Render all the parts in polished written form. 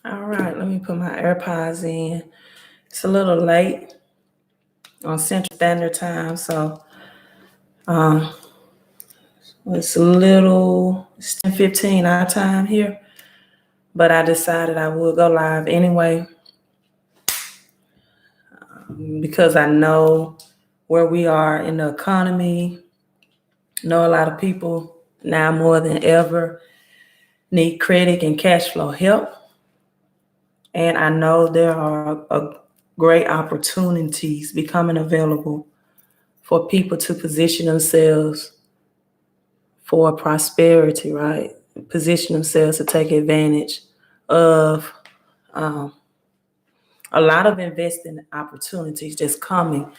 All right, let me put my AirPods in. It's a little late on Central Standard Time, so it's 10:15 our time here. But I decided I would go live anyway because I know where we are in the economy. Know a lot of people now more than ever need credit and cash flow help. And I know there are great opportunities becoming available for people to position themselves for prosperity, right? Position themselves to take advantage of a lot of investing opportunities just coming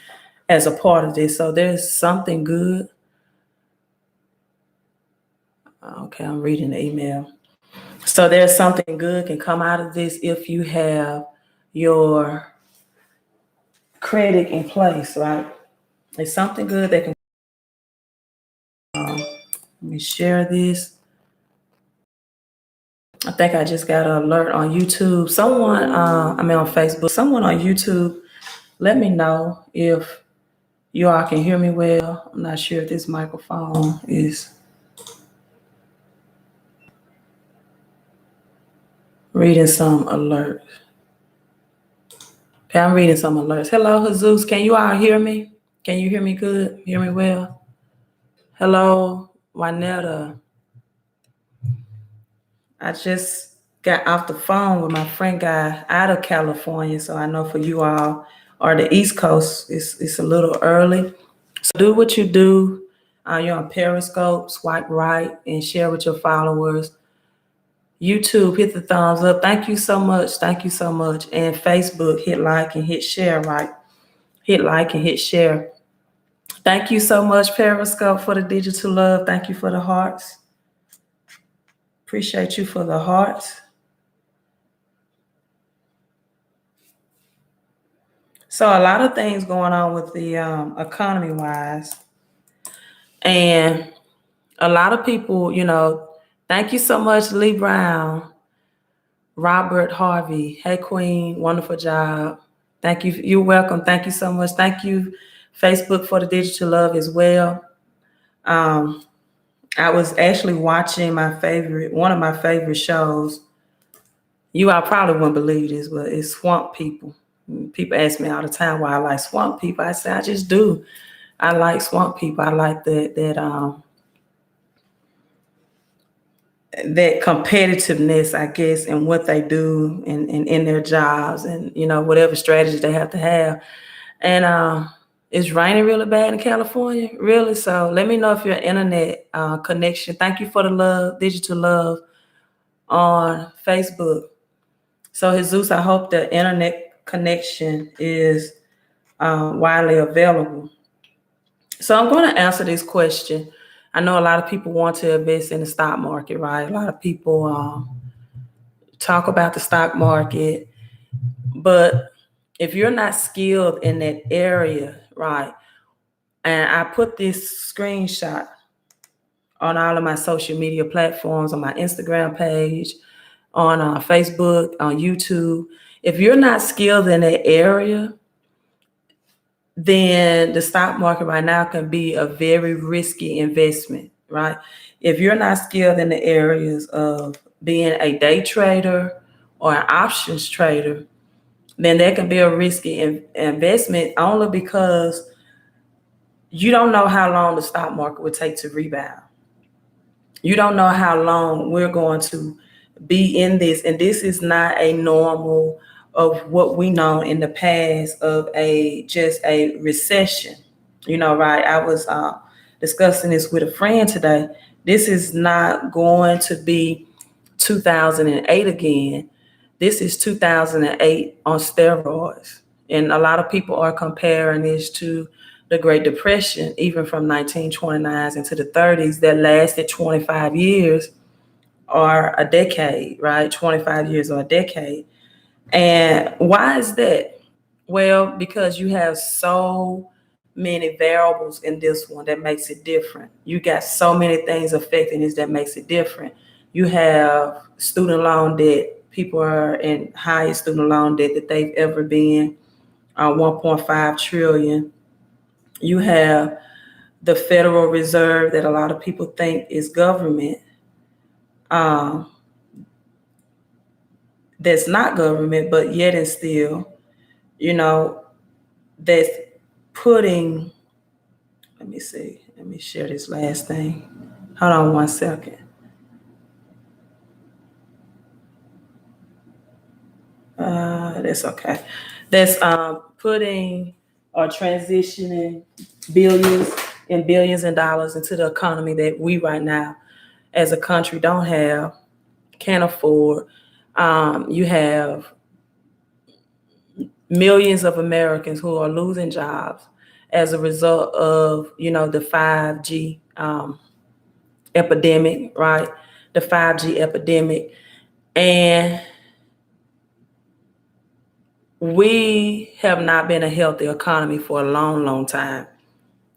as a part of this. So there's something good. Okay, I'm reading the email. So there's something good can come out of this if you have your credit in place, right? There's something good that can. Let me share this. I think I just got an alert on YouTube. On Facebook. Someone on YouTube, let me know if you all can hear me well. I'm not sure if this microphone is reading some alerts. Okay, I'm reading some alerts. Hello, Jesus. Can you all hear me? Can you hear me good? Hear me well? Hello, Juanetta. I just got off the phone with my friend guy out of California, so I know for you all or the East Coast, it's a little early. So do what you do. You're on Periscope, swipe right and share with your followers. YouTube, hit the thumbs up. Thank you so much. Thank you so much. And Facebook, hit like and hit share, right? Hit like and hit share. Thank you so much, Periscope, for the digital love. Thank you for the hearts. Appreciate you for the hearts. So a lot of things going on with the economy wise. And a lot of people, thank you so much, Lee Brown, Robert Harvey. Hey, Queen, wonderful job. Thank you. You're welcome. Thank you so much. Thank you, Facebook, for the digital love as well. I was actually watching one of my favorite shows. You all probably wouldn't believe this, but it's Swamp People. People ask me all the time why I like Swamp People. I say I just do. I like Swamp People. I like that competitiveness, I guess, in what they do and in their jobs and whatever strategies they have to have. And it's raining really bad in California, really. So let me know if your internet connection. Thank you for the love, digital love on Facebook. So Jesus, I hope the internet connection is widely available. So I'm going to answer this question. I know a lot of people want to invest in the stock market, right? A lot of people talk about the stock market, but if you're not skilled in that area, right? And I put this screenshot on all of my social media platforms, on my Instagram page, on Facebook, on YouTube. If you're not skilled in that area, then the stock market right now can be a very risky investment, right? If you're not skilled in the areas of being a day trader or an options trader, then that can be a risky investment only because you don't know how long the stock market would take to rebound. You don't know how long we're going to be in this. And this is not a normal of what we know in the past of just a recession. Right? I was discussing this with a friend today. This is not going to be 2008 again. This is 2008 on steroids. And a lot of people are comparing this to the Great Depression, even from 1929 into the 30s, that lasted 25 years or a decade, right? 25 years or a decade. And why is that? Well, because you have so many variables in this one that makes it different. You got so many things affecting this that makes it different. You have student loan debt people are in highest student loan debt that they've ever been, 1.5 trillion. You have the Federal Reserve that a lot of people think is government. That's not government, but yet and still, that's putting, let me see, let me share this last thing. Hold on one second. That's okay. That's putting or transitioning billions and billions of dollars into the economy that we right now as a country don't have, can't afford. You have millions of Americans who are losing jobs as a result of, the 5G epidemic, right? The 5G epidemic. And we have not been a healthy economy for a long, long time,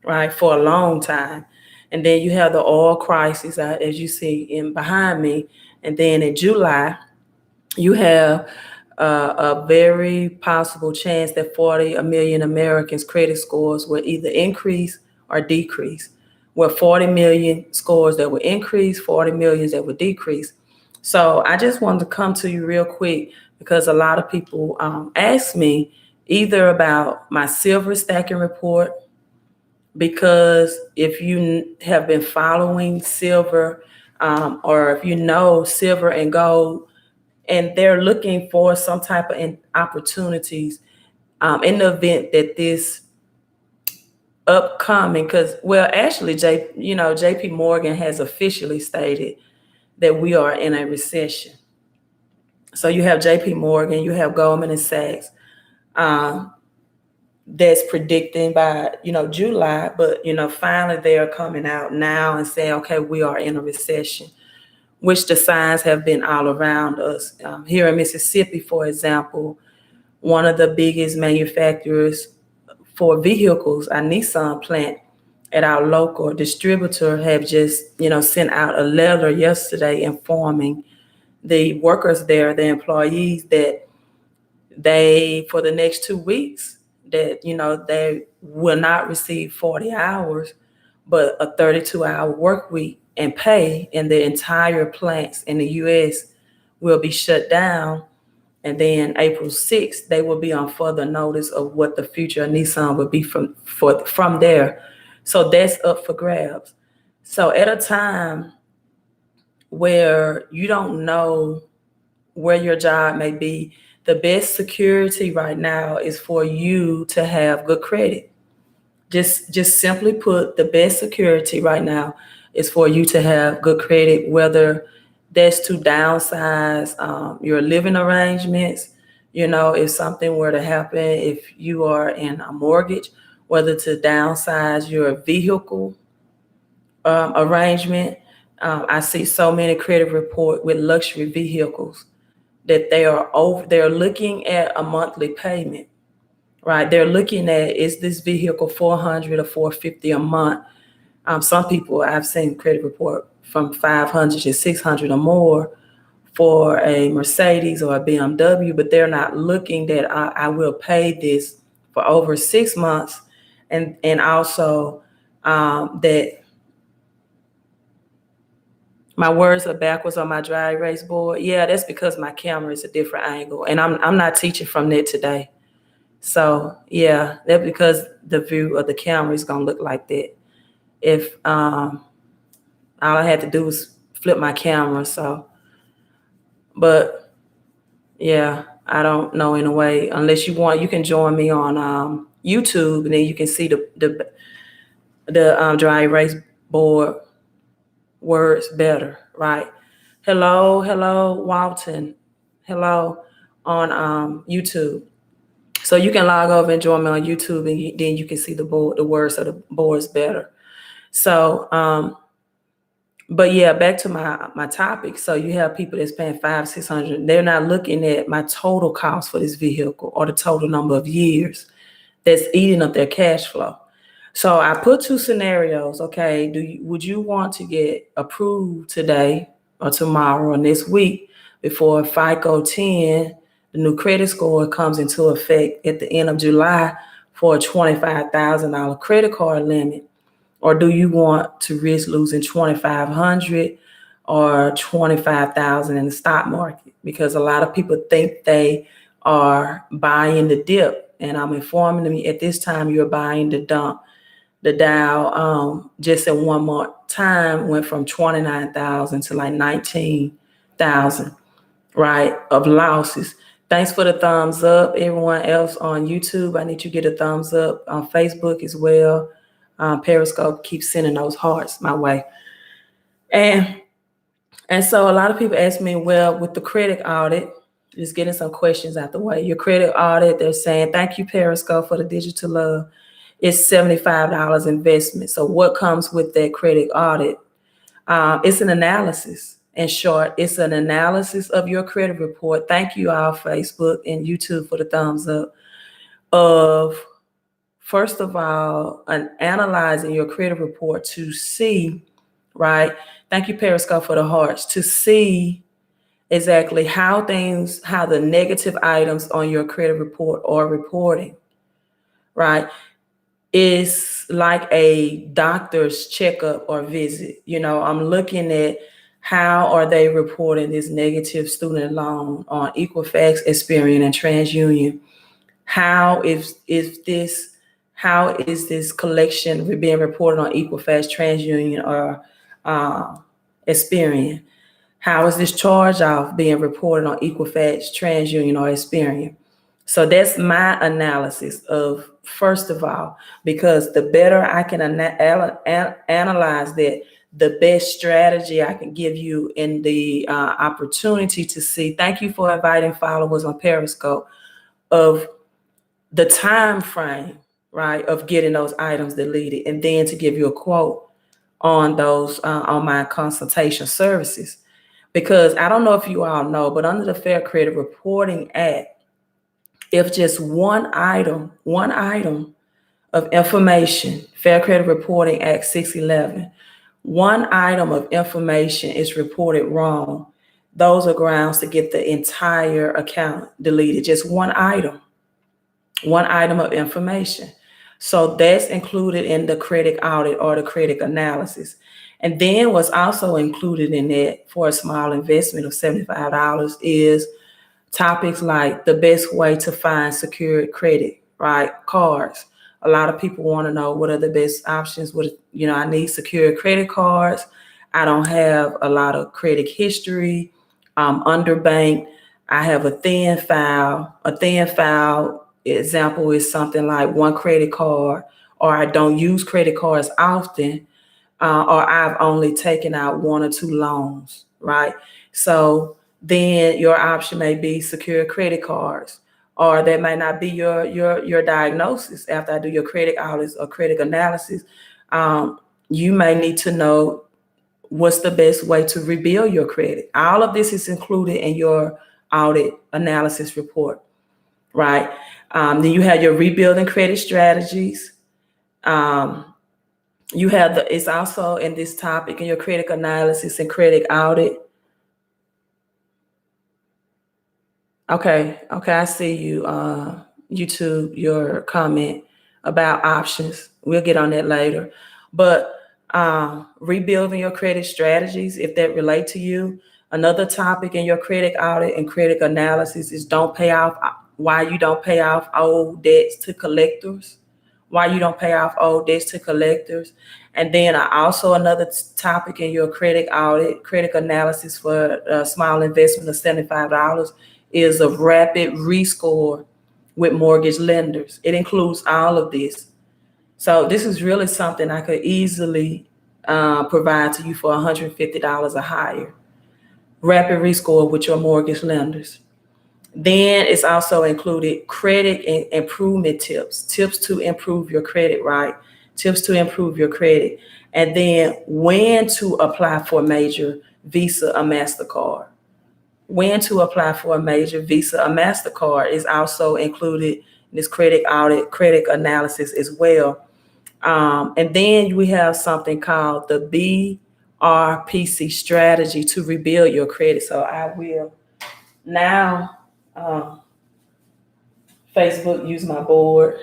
right? For a long time. And then you have the oil crisis, as you see in behind me. And then in July, you have a very possible chance that 40 million Americans' credit scores will either increase or decrease. With 40 million scores that will increase, 40 million that will decrease. So I just wanted to come to you real quick because a lot of people ask me either about my silver stacking report, because if you have been following silver or if you know silver and gold, and they're looking for some type of opportunities in the event that this upcoming, because actually JP Morgan has officially stated that we are in a recession. So you have JP Morgan, you have Goldman and Sachs that's predicting by July, but finally they're coming out now and saying, okay, we are in a recession, which the signs have been all around us. Here in Mississippi, for example, one of the biggest manufacturers for vehicles, our Nissan plant at our local distributor, have just, sent out a letter yesterday informing the workers there, the employees, that they, for the next 2 weeks, that, they will not receive 40 hours, but a 32-hour work week, and pay, and the entire plants in the U.S. will be shut down. And then April 6th, they will be on further notice of what the future of Nissan would be from there. So that's up for grabs. So at a time where you don't know where your job may be, the best security right now is for you to have good credit. Just simply put, the best security right now is for you to have good credit, whether that's to downsize your living arrangements, if something were to happen, if you are in a mortgage, whether to downsize your vehicle arrangement. I see so many credit reports with luxury vehicles that they're looking at a monthly payment, right? They're looking at, is this vehicle $400 or $450 a month? Some people I've seen credit report from $500 to $600 or more for a Mercedes or a BMW, but they're not looking that I will pay this for over 6 months, and also that my words are backwards on my dry erase board. Yeah, that's because my camera is a different angle, and I'm not teaching from that today. So yeah, that's because the view of the camera is gonna look like that. If all I had to do was flip my camera. So, but yeah, I don't know in a way. Unless you want, you can join me on YouTube, and then you can see the dry erase board words better, right? Hello, Walton. Hello on YouTube. So you can log over and join me on YouTube, and then you can see the words of the boards better. So, but yeah, back to my topic. So you have people that's paying $500-$600. They're not looking at my total cost for this vehicle or the total number of years that's eating up their cash flow. So I put two scenarios. Okay, would you want to get approved today or tomorrow or next week before FICO 10, the new credit score, comes into effect at the end of July for a $25,000 credit card limit? Or do you want to risk losing $2,500 or $25,000 in the stock market? Because a lot of people think they are buying the dip, and I'm informing them at this time you're buying the dump. The Dow just in one month time went from 29,000 to like 19,000, right, of losses. Thanks for the thumbs up. Everyone else on YouTube, I need you to get a thumbs up. On Facebook as well. Periscope keeps sending those hearts my way. And so a lot of people ask me, well, with the credit audit, just getting some questions out the way. Your credit audit, they're saying, thank you, Periscope, for the digital love. It's $75 investment. So what comes with that credit audit? It's an analysis. In short, it's an analysis of your credit report. Thank you all, Facebook and YouTube, for the thumbs up. Of, first of all, analyzing your credit report to see, right? Thank you, Periscope, for the hearts, to see exactly how the negative items on your credit report are reporting, right? It's like a doctor's checkup or visit. I'm looking at how are they reporting this negative student loan on Equifax, Experian, and TransUnion. How is this collection being reported on Equifax, TransUnion, or Experian? How is this charge-off being reported on Equifax, TransUnion, or Experian? So that's my analysis of, first of all, because the better I can analyze that, the best strategy I can give you in the opportunity to see. Thank you for inviting followers on Periscope, of the time frame, right, of getting those items deleted, and then to give you a quote on those on my consultation services. Because I don't know if you all know, but under the Fair Credit Reporting Act, if just one item of information, Fair Credit Reporting Act 611, one item of information is reported wrong, those are grounds to get the entire account deleted. Just one item of information. So that's included in the credit audit or the credit analysis. And then what's also included in that for a small investment of $75 is topics like the best way to find secured credit, right? Cards. A lot of people want to know what are the best options. I need secured credit cards. I don't have a lot of credit history. I'm underbanked. I have a thin file. A thin file example is something like one credit card, or I don't use credit cards often, or I've only taken out one or two loans, right? So then your option may be secure credit cards, or that may not be your diagnosis. After I do your credit audits or credit analysis, you may need to know what's the best way to rebuild your credit. All of this is included in your audit analysis report, right? Then you have your rebuilding credit strategies. You have it's also in this topic in your credit analysis and credit audit. Okay, I see you, YouTube, your comment about options. We'll get on that later. But rebuilding your credit strategies, if that relate to you. Another topic in your credit audit and credit analysis is why you don't pay off old debts to collectors. Why you don't pay off old debts to collectors. And then also another topic in your credit audit, credit analysis for a small investment of $75 is a rapid rescore with mortgage lenders. It includes all of this. So this is really something I could easily provide to you for $150 or higher. Rapid rescore with your mortgage lenders. Then it's also included credit and improvement tips to improve your credit, right? Tips to improve your credit. And then when to apply for a major Visa or MasterCard. When to apply for a major Visa or MasterCard is also included in this credit audit, credit analysis as well. And then we have something called the BRPC strategy to rebuild your credit. So I will Now, Facebook use my board.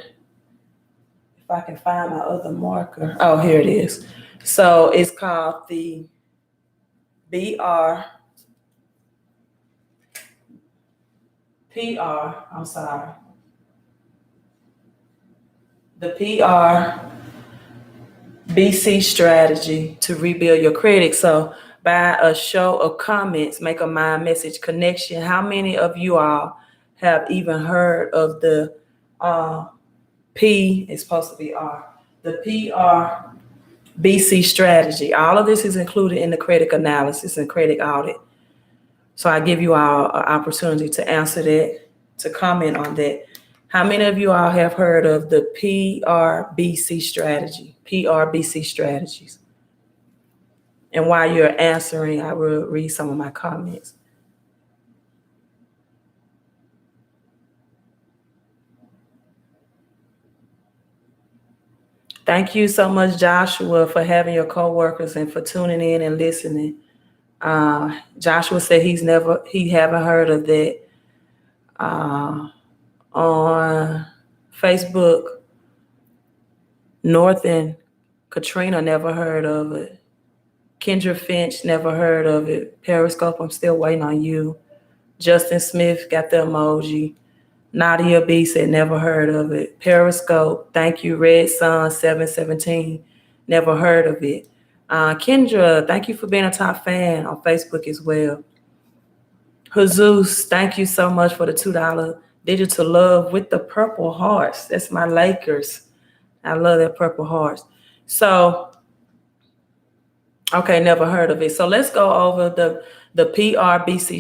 If I can find my other marker. Oh, here it is. So it's called the I'm sorry. The PRBC strategy to rebuild your credit. So by a show of comments, make a mind message connection. How many of you all have even heard of the P, it's supposed to be R, the PRBC strategy? All of this is included in the credit analysis and credit audit. So I give you all an opportunity to answer that, to comment on that. How many of you all have heard of the PRBC strategy, PRBC strategies? And while you're answering, I will read some of my comments. Thank you so much, Joshua, for having your coworkers and for tuning in and listening. Joshua said he haven't heard of that. On Facebook, Northern Katrina never heard of it. Kendra Finch never heard of it. Periscope, I'm still waiting on you. Justin Smith got the emoji. Nadia B said never heard of it. Periscope, thank you. Red Sun 717, never heard of it. Kendra, thank you for being a top fan on Facebook as well. Jesus, thank you so much for the $2 digital love with the purple hearts. That's my Lakers. I love that purple hearts. So, okay, never heard of it. So let's go over the PRBC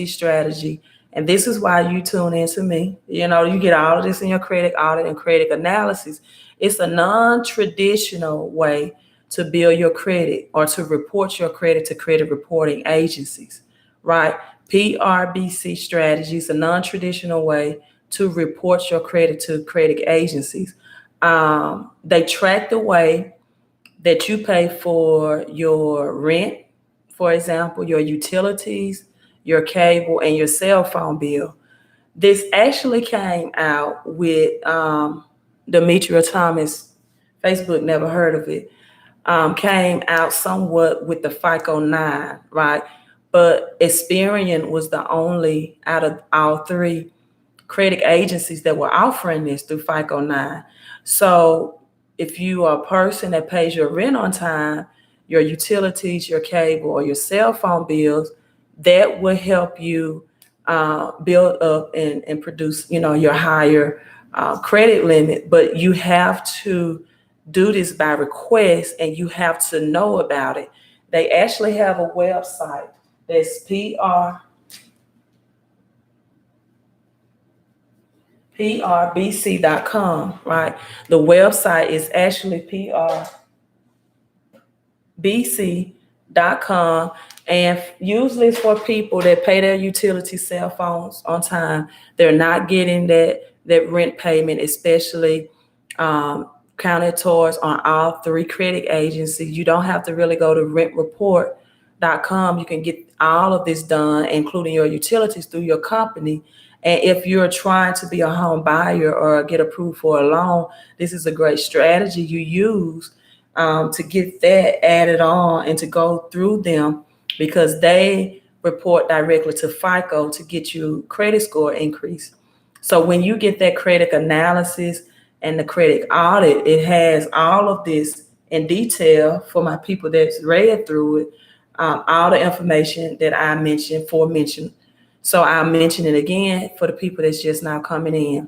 strategy, And this is why you tune in to me. You know, you get all of this in your credit audit and credit analysis. It's a non-traditional way to build your credit or to report your credit to credit reporting agencies, right? PRBC strategy is a non-traditional way to report your credit to credit agencies. They track the way that you pay for your rent, for example, your utilities, your cable, and your cell phone bill. This actually came out with �ᒞ𝓃𝓃 Thomas. Facebook never heard of it. Came out somewhat with the FICO 9, right? But Experian was the only out of all three credit agencies that were offering this through FICO 9. So if you are a person that pays your rent on time, your utilities, your cable, or your cell phone bills, that will help you build up and produce, your higher credit limit. But you have to do this by request, and you have to know about it. They actually have a website that's 𝒞𝓃𝓃𝓒.com, right? The website is actually 𝒞𝓃𝓃𝓒.com, and usually it's for people that pay their utility cell phones on time. They're not getting that rent payment, especially counted towards on all three credit agencies. You don't have to really go to rentreport.com. You can get all of this done, including your utilities, through your company. And if you're trying to be a home buyer or get approved for a loan, this is a great strategy you use to get that added on and to go through them, because they report directly to FICO to get you credit score increase. So when you get that credit analysis and the credit audit, it has all of this in detail for my people that's read through it, all the information that I mentioned. So I'll mention it again for the people that's just now coming in.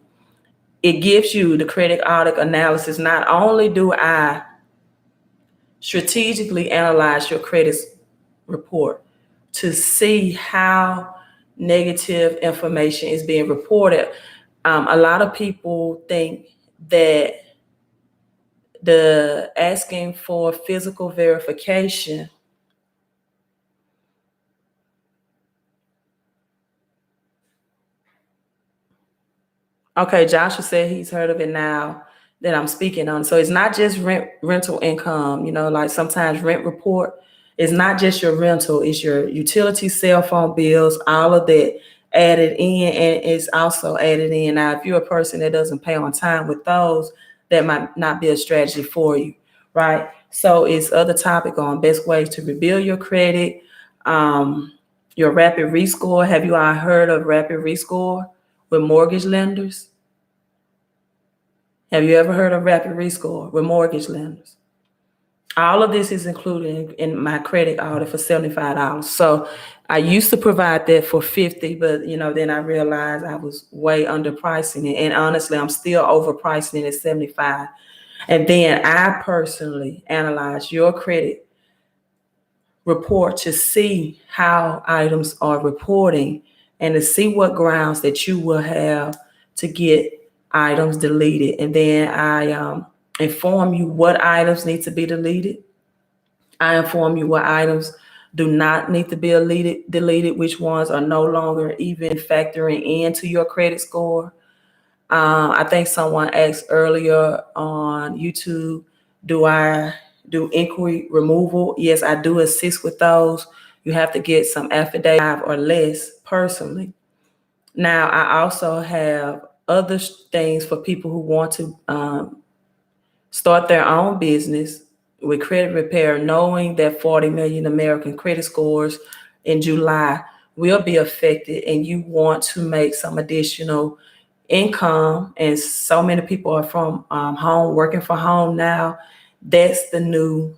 It gives you the credit audit analysis. Not only do I strategically analyze your credit report to see how negative information is being reported. A lot of people think that the asking for physical verification Okay, Joshua said he's heard of it now that I'm speaking on. So it's not just rental income, like sometimes rent report. It's not just your rental, it's your utility, cell phone bills, all of that added in, and it's also added in. Now, if you're a person that doesn't pay on time with those, that might not be a strategy for you, right? So it's other topic on best ways to rebuild your credit, your rapid rescore. Have you all heard of rapid rescore with mortgage lenders? Have you ever heard of rapid rescore with mortgage lenders? All of this is included in my credit audit for $75. So I used to provide that for $50, but then I realized I was way underpricing it. And honestly, I'm still overpricing it at $75. And then I personally analyze your credit report to see how items are reporting and to see what grounds that you will have to get items deleted. And then I inform you what items need to be deleted. I inform you what items do not need to be deleted, which ones are no longer even factoring into your credit score. I think someone asked earlier on YouTube, do I do inquiry removal? Yes, I do assist with those. You have to get some affidavit or less personally. Now, I also have other things for people who want to start their own business with credit repair, knowing that 40 million American credit scores in July will be affected, and you want to make some additional income, and so many people are from home, working from home now. That's the new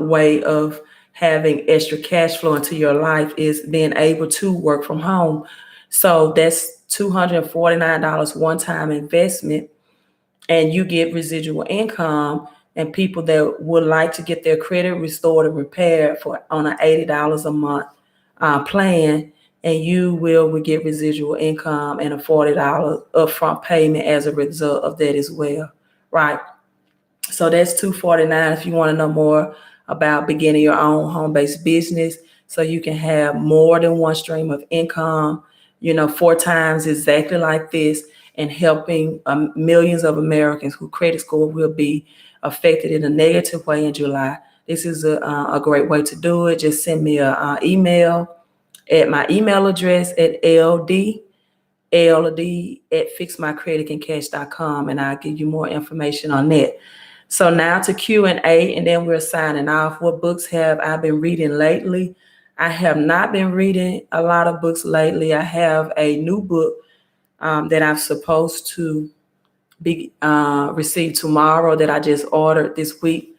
way of having extra cash flow into your life, is being able to work from home. So that's $249 one-time investment, and you get residual income. And people that would like to get their credit restored and repaired on an $80 a month plan, and you will get residual income and a $40 upfront payment as a result of that as well, right? So that's $249 if you want to know more about beginning your own home-based business, so you can have more than one stream of income, 4 times exactly like this, and helping millions of Americans whose credit score will be affected in a negative way in July. This is a great way to do it. Just send me an email at my email address at ld@fixmycreditandcash.com, and I'll give you more information on that. So now to Q&A, and then we're signing off. What books have I been reading lately? I have not been reading a lot of books lately. I have a new book that I'm supposed to be receive tomorrow, that I just ordered this week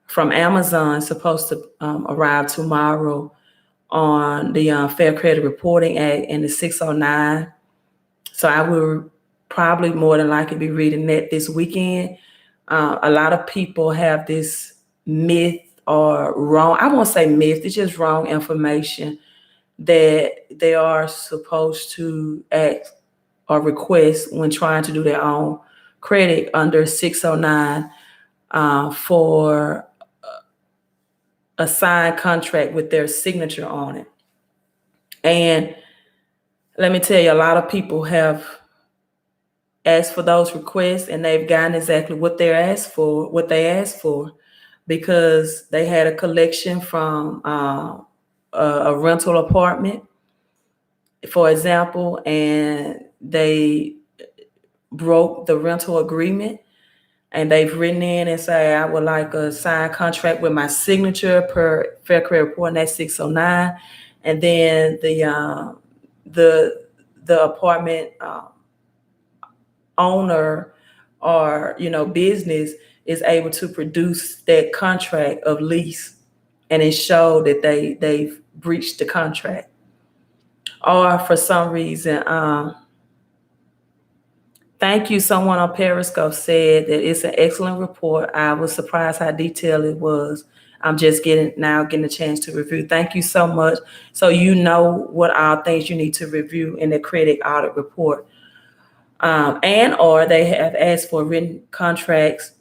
from Amazon, supposed to arrive tomorrow, on the Fair Credit Reporting Act and the 609. So I will probably more than likely be reading that this weekend. A lot of people have this myth, or wrong, I won't say myth, it's just wrong information, that they are supposed to ask or request when trying to do their own credit under 609 for a signed contract with their signature on it. And let me tell you, a lot of people have asked for those requests, and they've gotten exactly what they asked for, because they had a collection from a rental apartment, for example, and they broke the rental agreement, and they've written in and say, I would like a signed contract with my signature per Fair Credit Report, that's 609. And then the apartment owner or business is able to produce that contract of lease, and it showed that they've breached the contract. Or for some reason, thank you. Someone on Periscope said that it's an excellent report. I was surprised how detailed it was. I'm just getting a chance to review. Thank you so much. So you know what all things you need to review in the credit audit report. Or they have asked for written contracts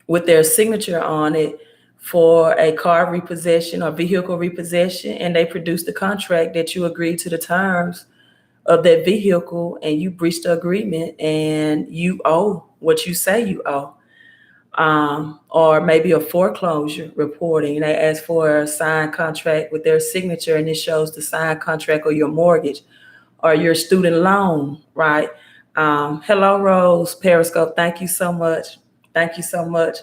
with their signature on it for a car repossession or vehicle repossession, and they produce the contract that you agreed to the terms of that vehicle, and you breached the agreement, and you owe what you say you owe. or maybe a foreclosure reporting. They ask for a signed contract with their signature, and it shows the signed contract or your mortgage or your student loan, right? Hello, Rose, Periscope. Thank you so much. Thank you so much.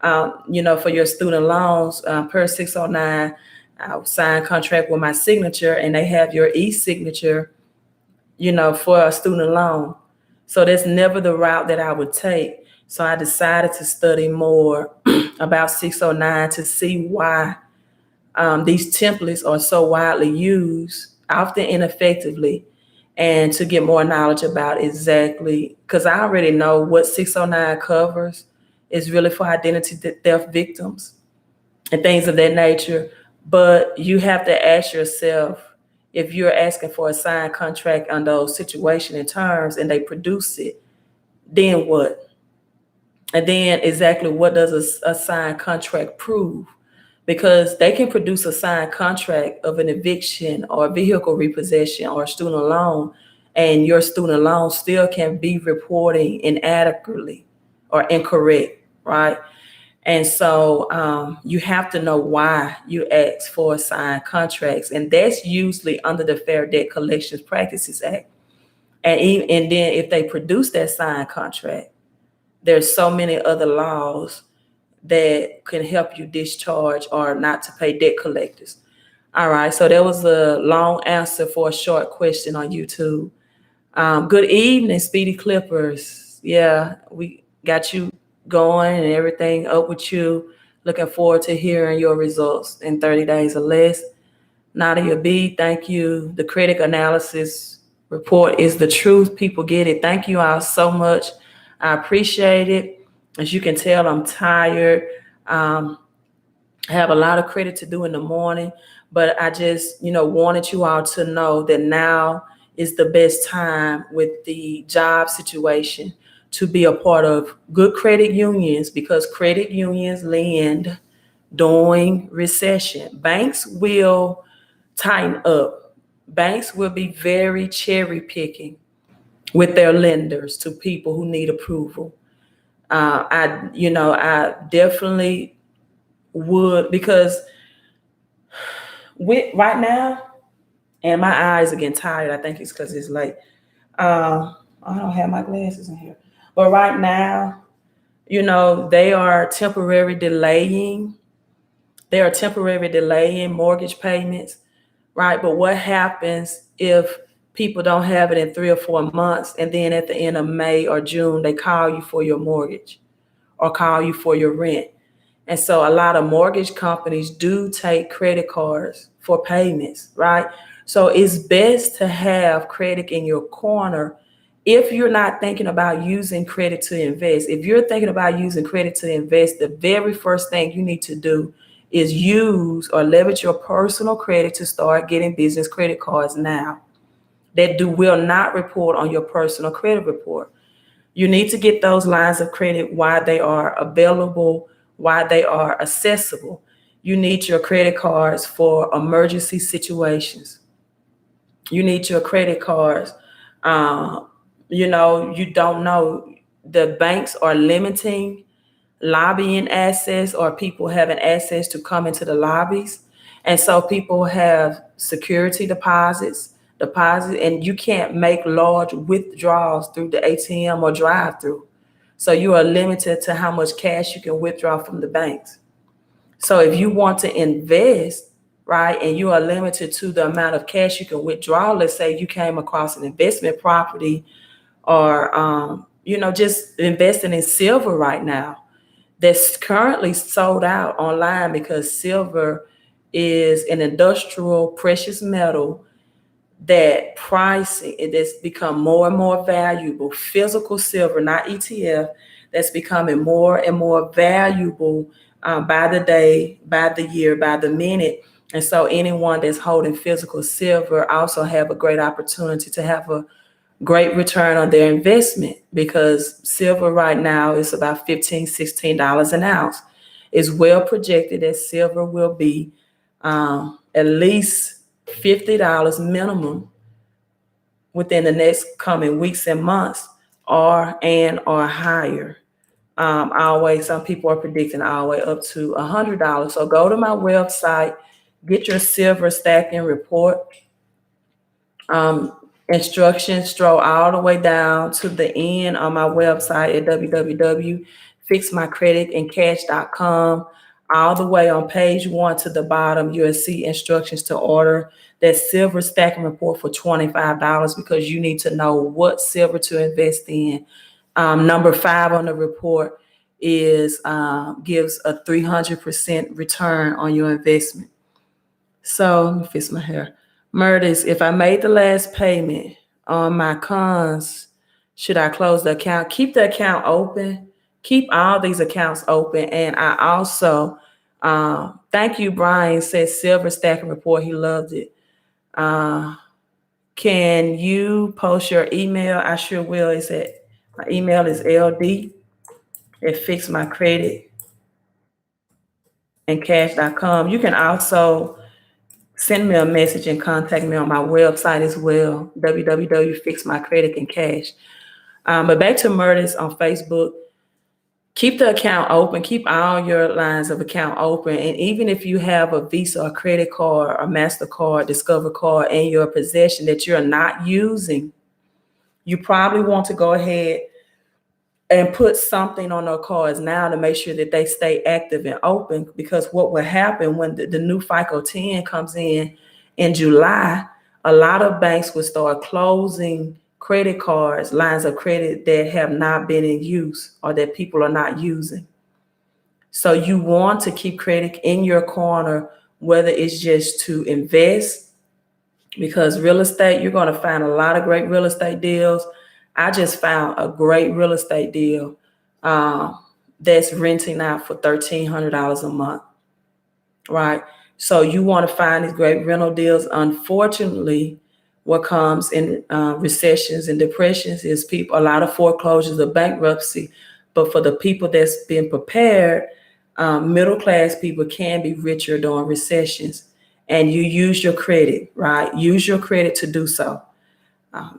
For your student loans, per 609, signed contract with my signature, and they have your e-signature, for a student loan. So that's never the route that I would take. So I decided to study more about 609 to see why these templates are so widely used, often ineffectively, and to get more knowledge about exactly, because I already know what 609 covers is really for identity theft victims and things of that nature. But you have to ask yourself, if you're asking for a signed contract on those situation and terms and they produce it, then what? And then exactly what does a signed contract prove? Because they can produce a signed contract of an eviction or a vehicle repossession or a student loan, and your student loan still can be reporting inadequately or incorrect, right? And so you have to know why you ask for signed contracts, and that's usually under the Fair Debt Collections Practices Act. And then if they produce that signed contract, there's so many other laws that can help you discharge or not to pay debt collectors. All right, so that was a long answer for a short question on YouTube. Good evening, Speedy Clippers. Yeah, we got you going and everything up with you. Looking forward to hearing your results in 30 days or less. Nadia B, thank you. The credit analysis report is the truth. People get it. Thank you all so much. I appreciate it. As you can tell, I'm tired. I have a lot of credit to do in the morning, but I just, wanted you all to know that now is the best time with the job situation to be a part of good credit unions, because credit unions lend during recession. Banks will tighten up. Banks will be very cherry picking with their lenders to people who need approval. I definitely would, because right now, and my eyes are getting tired. I think it's because it's late. I don't have my glasses in here, but right now, they are temporarily delaying. They are temporarily delaying mortgage payments, right? But what happens if people don't have it in 3 or 4 months, and then at the end of May or June, they call you for your mortgage or call you for your rent? And so a lot of mortgage companies do take credit cards for payments, right? So it's best to have credit in your corner if you're not thinking about using credit to invest. If you're thinking about using credit to invest, the very first thing you need to do is use or leverage your personal credit to start getting business credit cards now that will not report on your personal credit report. You need to get those lines of credit while they are available, while they are accessible. You need your credit cards for emergency situations. You need your credit cards. You don't know. The banks are limiting lobbying access or people having access to come into the lobbies. And so people have security deposits, and you can't make large withdrawals through the ATM or drive-through. So you are limited to how much cash you can withdraw from the banks. So if you want to invest, right, and you are limited to the amount of cash you can withdraw, let's say you came across an investment property or, just investing in silver right now, that's currently sold out online, because silver is an industrial precious metal that pricing it has become more and more valuable. Physical silver, not ETF, that's becoming more and more valuable by the day, by the year, by the minute. And so anyone that's holding physical silver also have a great opportunity to have a great return on their investment, because silver right now is about $15, $16 an ounce. It's well projected that silver will be at least $50 minimum within the next coming weeks and months, or higher. Some people are predicting all the way up to $100. So go to my website, get your silver stacking report. Instructions stroll all the way down to the end on my website at www.fixmycreditandcash.com. All the way on page 1 to the bottom, you'll see instructions to order that silver stacking report for $25 because you need to know what silver to invest in. Number 5 on the report is gives a 300% return on your investment. So let me fix my hair. Murders, if I made the last payment on my cons, should I close the account? Keep the account open. Keep all these accounts open. And I also, thank you, Brian, says silver stacking report. He loved it. Can you post your email? I sure will. He said, my email is ld@fixmycreditandcash.com. You can also send me a message and contact me on my website as well, www.fixmycreditandcash. But back to Murders on Facebook. Keep the account open. Keep all your lines of account open. And even if you have a Visa, a credit card, a MasterCard, Discover card in your possession that you're not using, you probably want to go ahead and put something on those cards now to make sure that they stay active and open, because what will happen when the new FICO 10 comes in July, a lot of banks will start closing credit cards, lines of credit that have not been in use or that people are not using. So you want to keep credit in your corner, whether it's just to invest, because real estate, you're going to find a lot of great real estate deals. I just found a great real estate deal that's renting out for $1,300 a month, right? So you want to find these great rental deals. Unfortunately, what comes in recessions and depressions is a lot of foreclosures or bankruptcy. But for the people that's been prepared, middle class people can be richer during recessions. And you use your credit, right? Use your credit to do so.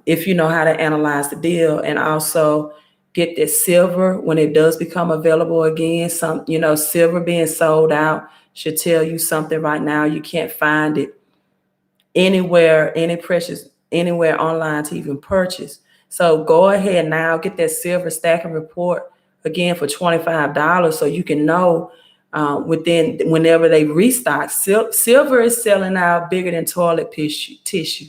If you know how to analyze the deal, and also get that silver when it does become available again. Silver being sold out should tell you something right now. You can't find it anywhere, anywhere online to even purchase. So go ahead now, get that silver stacking report again for $25 so you can know whenever they restock. Silver is selling out bigger than toilet tissue.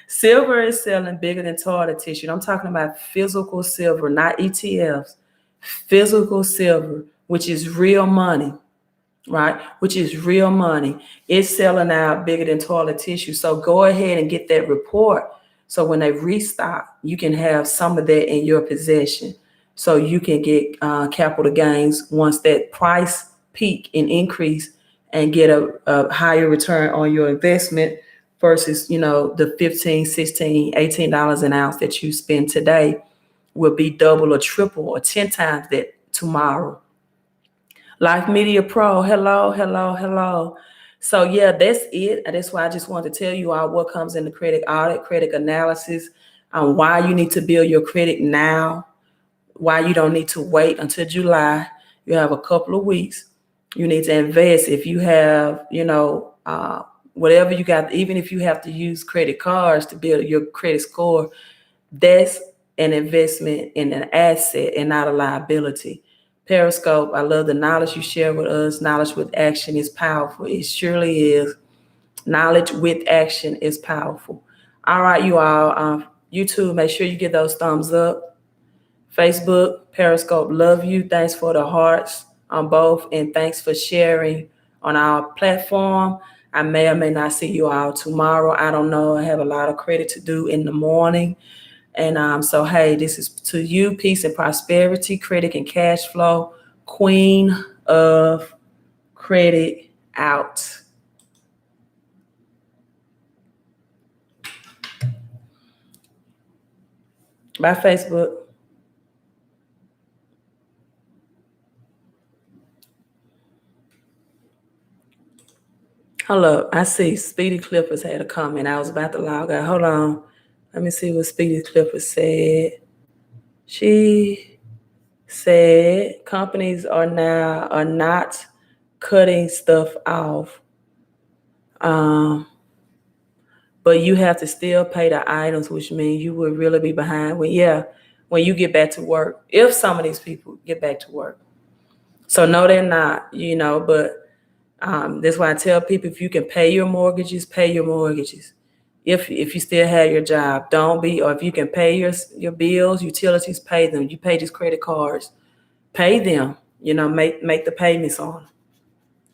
Silver is selling bigger than toilet tissue. And I'm talking about physical silver, not ETFs. Physical silver, which is real money, right? Which is real money. It's selling out bigger than toilet tissue. So go ahead and get that report. So when they restock, you can have some of that in your possession. So you can get capital gains once that price peak and increase, and get a higher return on your investment versus, the $15, $16, $18 an ounce that you spend today will be double or triple or 10 times that tomorrow. Life Media Pro, hello. So yeah, that's it. And that's why I just wanted to tell you all what comes in the credit audit, credit analysis, why you need to build your credit now, why you don't need to wait until July. You have a couple of weeks. You need to invest. If you have, whatever you got, even if you have to use credit cards to build your credit score, that's an investment in an asset and not a liability. Periscope, I love the knowledge you share with us. Knowledge with action is powerful. It surely is. Knowledge with action is powerful. All right, you all. YouTube, make sure you get those thumbs up. Facebook, Periscope, love you. Thanks for the hearts on both. And thanks for sharing on our platform. I may or may not see you all tomorrow. I don't know. I have a lot of credit to do in the morning. And so, hey, this is to you, peace and prosperity, credit and cash flow, Queen of Credit out. Bye, Facebook. Hold up. I see Speedy Clippers had a comment. I was about to log out. Hold on. Let me see what Speedy Clippers said. She said companies are not cutting stuff off, but you have to still pay the items, which means you would really be behind when you get back to work, if some of these people get back to work. So no, they're not, but that's why I tell people, if you can pay your mortgages, pay your mortgages. If you still have your job, or if you can pay your bills, utilities, pay them. You pay these credit cards, pay them, make the payments on them.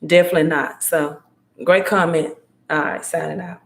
Definitely not. So great comment. All right, signing out.